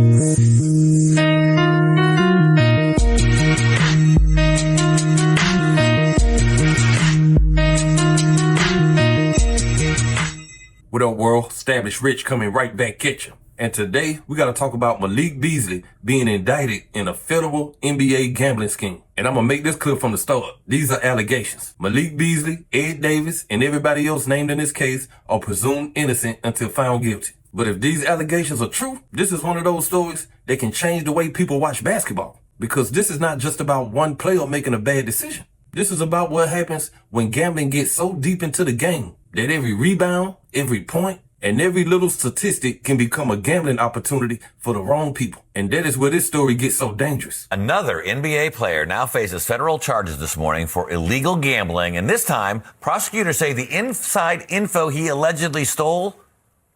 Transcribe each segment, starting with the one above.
What up, world? R.I.C.H coming right back at you. And today, we got to talk about Malik Beasley being indicted in a federal NBA gambling scheme. And I'm going to make this clear from the start. These are allegations. Malik Beasley, Ed Davis, and everybody else named in this case are presumed innocent until found guilty. But if these allegations are true, this is one of those stories that can change the way people watch basketball. Because this is not just about one player making a bad decision. This is about what happens when gambling gets so deep into the game that every rebound, every point, and every little statistic can become a gambling opportunity for the wrong people. And that is where this story gets so dangerous. Another NBA player now faces federal charges this morning for illegal gambling. And this time, prosecutors say the inside info he allegedly stole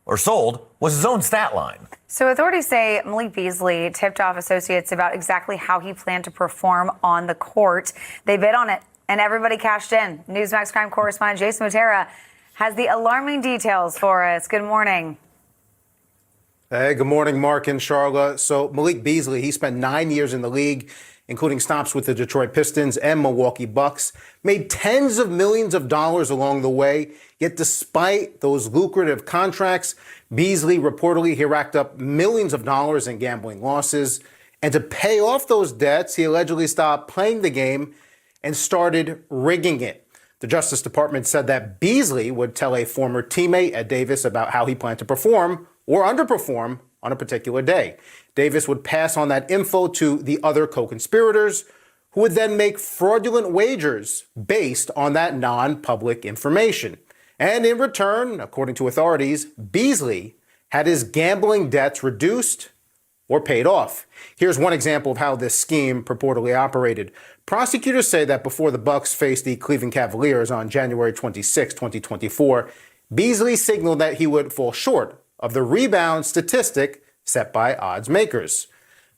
or sold was his own stat line. So authorities say Malik Beasley tipped off associates about exactly how he planned to perform on the court. They bid on it, and everybody cashed in. Newsmax crime correspondent Jason Matera has the alarming details for us. Good morning. Hey, good morning, Mark and Charla. So Malik Beasley, he spent 9 years in the league, including stops with the Detroit Pistons and Milwaukee Bucks, made tens of millions of dollars along the way. Yet despite those lucrative contracts, Beasley reportedly he racked up millions of dollars in gambling losses. And to pay off those debts, he allegedly stopped playing the game and started rigging it. The Justice Department said that Beasley would tell a former teammate at Davis about how he planned to perform or underperform on a particular day. Davis would pass on that info to the other co-conspirators, who would then make fraudulent wagers based on that non-public information. And in return, according to authorities, Beasley had his gambling debts reduced or paid off. Here's one example of how this scheme purportedly operated. Prosecutors say that before the Bucks faced the Cleveland Cavaliers on January 26, 2024, Beasley signaled that he would fall short of the rebound statistic set by odds makers.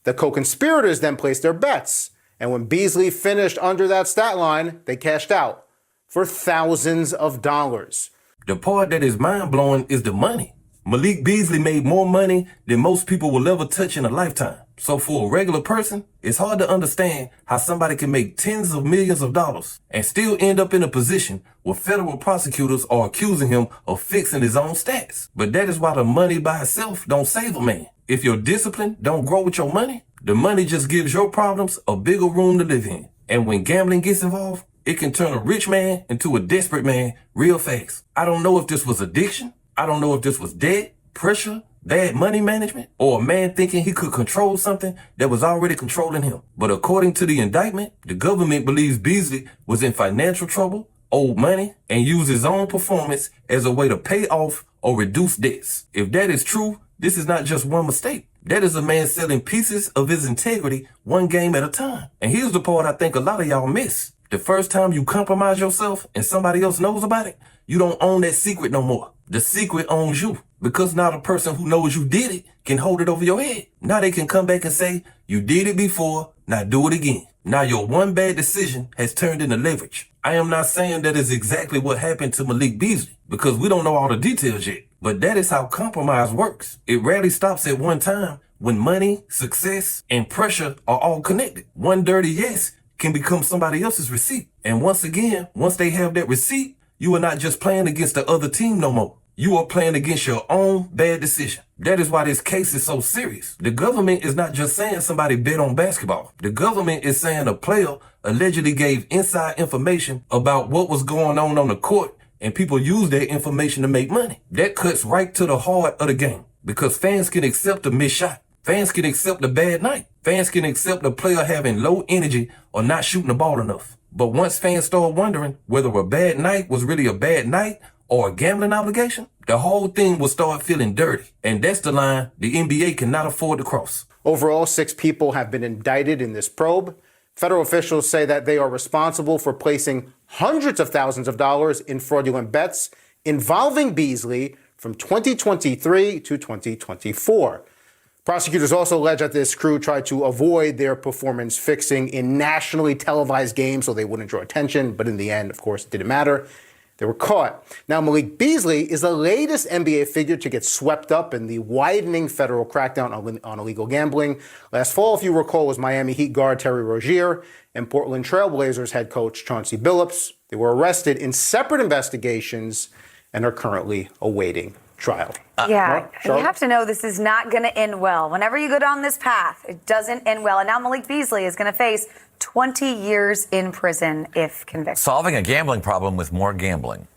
The co-conspirators then placed their bets, and when Beasley finished under that stat line, they cashed out for thousands of dollars. The part that is mind-blowing is the money. Malik Beasley made more money than most people will ever touch in a lifetime. So for a regular person, it's hard to understand how somebody can make tens of millions of dollars and still end up in a position where federal prosecutors are accusing him of fixing his own stats. But that is why the money by itself don't save a man. If your discipline don't grow with your money, the money just gives your problems a bigger room to live in. And when gambling gets involved, it can turn a rich man into a desperate man real fast. I don't know if this was addiction. I don't know if this was debt, pressure, bad money management, or a man thinking he could control something that was already controlling him. But according to the indictment, the government believes Beasley was in financial trouble, owed money, and used his own performance as a way to pay off or reduce debts. If that is true, this is not just one mistake. That is a man selling pieces of his integrity one game at a time. And here's the part I think a lot of y'all miss. The first time you compromise yourself and somebody else knows about it, you don't own that secret no more. The secret owns you. Because now the person who knows you did it can hold it over your head. Now they can come back and say, you did it before, now do it again. Now your one bad decision has turned into leverage. I am not saying that is exactly what happened to Malik Beasley, because we don't know all the details yet. But that is how compromise works. It rarely stops at one time when money, success, and pressure are all connected. One dirty yes can become somebody else's receipt. And once again, once they have that receipt, you are not just playing against the other team no more. You are playing against your own bad decision. That is why this case is so serious. The government is not just saying somebody bet on basketball. The government is saying a player allegedly gave inside information about what was going on the court, and people use that information to make money. That cuts right to the heart of the game, because fans can accept a missed shot. Fans can accept a bad night. Fans can accept a player having low energy or not shooting the ball enough. But once fans start wondering whether a bad night was really a bad night or a gambling obligation, the whole thing will start feeling dirty. And that's the line the NBA cannot afford to cross. Overall, 6 people have been indicted in this probe. Federal officials say that they are responsible for placing hundreds of thousands of dollars in fraudulent bets involving Beasley from 2023 to 2024. Prosecutors also allege that this crew tried to avoid their performance fixing in nationally televised games so they wouldn't draw attention. But in the end, of course, it didn't matter. They were caught. Now, Malik Beasley is the latest NBA figure to get swept up in the widening federal crackdown on illegal gambling. Last fall, if you recall, was Miami Heat guard Terry Rozier and Portland Trail Blazers head coach Chauncey Billups. They were arrested in separate investigations and are currently awaiting trial. You have to know this is not going to end well. Whenever you go down this path, it doesn't end well. And now Malik Beasley is going to face 20 years in prison if convicted. Solving a gambling problem with more gambling.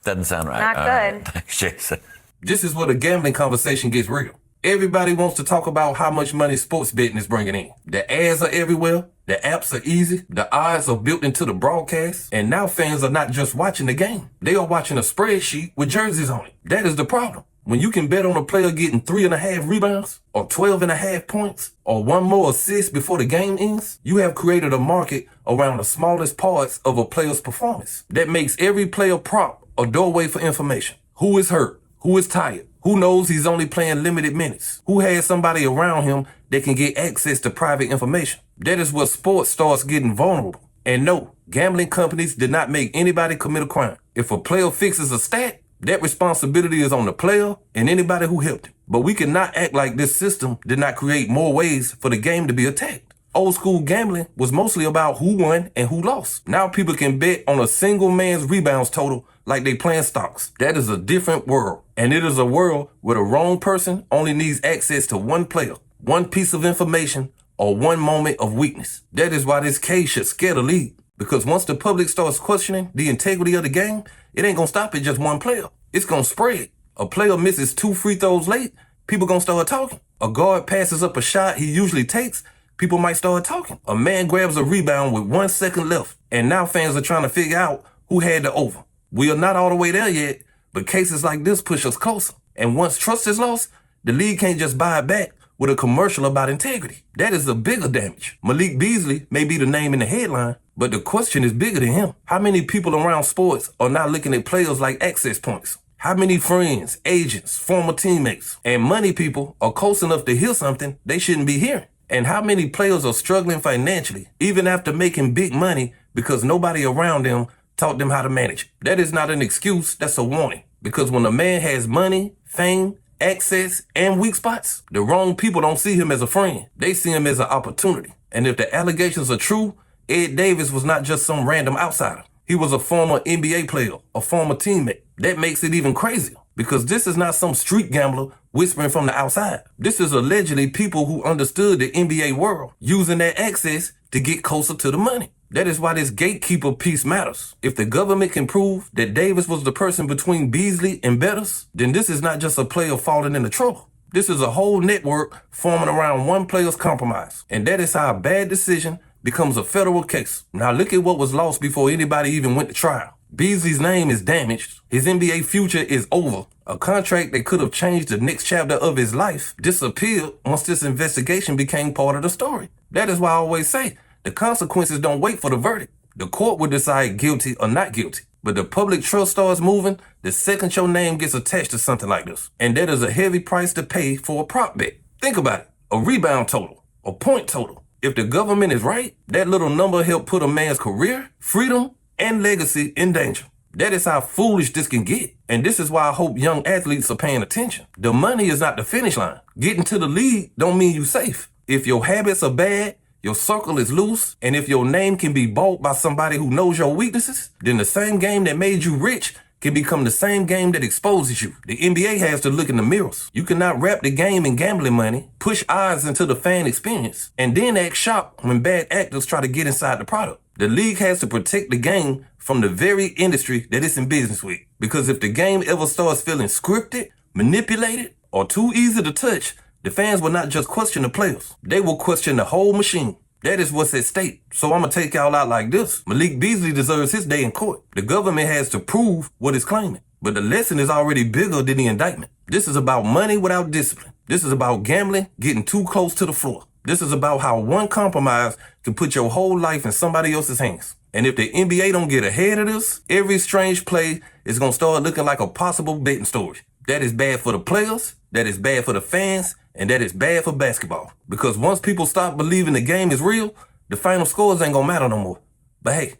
Doesn't sound right. Not good. Thanks, Jason. This is where the gambling conversation gets real. Everybody wants to talk about how much money sports betting is bringing in. The ads are everywhere. The apps are easy. The odds are built into the broadcast. And now fans are not just watching the game. They are watching a spreadsheet with jerseys on it. That is the problem. When you can bet on a player getting 3.5 rebounds or 12.5 points or one more assist before the game ends, you have created a market around the smallest parts of a player's performance. That makes every player prop a doorway for information. Who is hurt? Who is tired? Who knows he's only playing limited minutes? Who has somebody around him that can get access to private information? That is where sports starts getting vulnerable. And no, gambling companies did not make anybody commit a crime. If a player fixes a stat, that responsibility is on the player and anybody who helped him. But we cannot act like this system did not create more ways for the game to be attacked. Old school gambling was mostly about who won and who lost. Now people can bet on a single man's rebounds total like they playing stocks. That is a different world. And it is a world where the wrong person only needs access to one player, one piece of information, or one moment of weakness. That is why this case should scare the league. Because once the public starts questioning the integrity of the game, it ain't gonna stop at just one player. It's gonna spread. A player misses 2 free throws late, people gonna start talking. A guard passes up a shot he usually takes, people might start talking. A man grabs a rebound with 1 second left, and now fans are trying to figure out who had the over. We are not all the way there yet, but cases like this push us closer. And once trust is lost, the league can't just buy it back with a commercial about integrity. That is the bigger damage. Malik Beasley may be the name in the headline, but the question is bigger than him. How many people around sports are not looking at players like access points? How many friends, agents, former teammates, and money people are close enough to hear something they shouldn't be hearing? And how many players are struggling financially, even after making big money because nobody around them taught them how to manage? That is not an excuse, that's a warning. Because when a man has money, fame, access, and weak spots, the wrong people don't see him as a friend. They see him as an opportunity. And if the allegations are true, Ed Davis was not just some random outsider. He was a former NBA player, a former teammate. That makes it even crazier because this is not some street gambler whispering from the outside. This is allegedly people who understood the NBA world, using that access to get closer to the money. That is why this gatekeeper piece matters. If the government can prove that Davis was the person between Beasley and bettors, then this is not just a player falling into trouble. This is a whole network forming around one player's compromise. And that is how a bad decision becomes a federal case. Now look at what was lost before anybody even went to trial. Beasley's name is damaged. His NBA future is over. A contract that could have changed the next chapter of his life disappeared once this investigation became part of the story. That is why I always say, the consequences don't wait for the verdict. The court will decide guilty or not guilty. But the public trust starts moving the second your name gets attached to something like this. And that is a heavy price to pay for a prop bet. Think about it. A rebound total, a point total. If the government is right, that little number helped put a man's career, freedom, and legacy in danger. That is how foolish this can get. And this is why I hope young athletes are paying attention. The money is not the finish line. Getting to the league don't mean you safe. If your habits are bad, your circle is loose, and if your name can be bought by somebody who knows your weaknesses, then the same game that made you rich can become the same game that exposes you. The NBA has to look in the mirrors. You cannot wrap the game in gambling money, push odds into the fan experience, and then act shocked when bad actors try to get inside the product. The league has to protect the game from the very industry that it's in business with. Because if the game ever starts feeling scripted, manipulated, or too easy to touch, the fans will not just question the players. They will question the whole machine. That is what's at stake. So I'm going to take y'all out like this. Malik Beasley deserves his day in court. The government has to prove what it's claiming. But the lesson is already bigger than the indictment. This is about money without discipline. This is about gambling, getting too close to the floor. This is about how one compromise can put your whole life in somebody else's hands. And if the NBA don't get ahead of this, every strange play is going to start looking like a possible betting story. That is bad for the players, that is bad for the fans, and that is bad for basketball. Because once people stop believing the game is real, the final scores ain't gonna matter no more. But hey,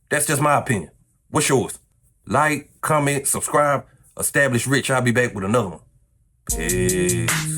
that's just my opinion. What's yours? Like, comment, subscribe. Establish Rich. I'll be back with another one. Peace.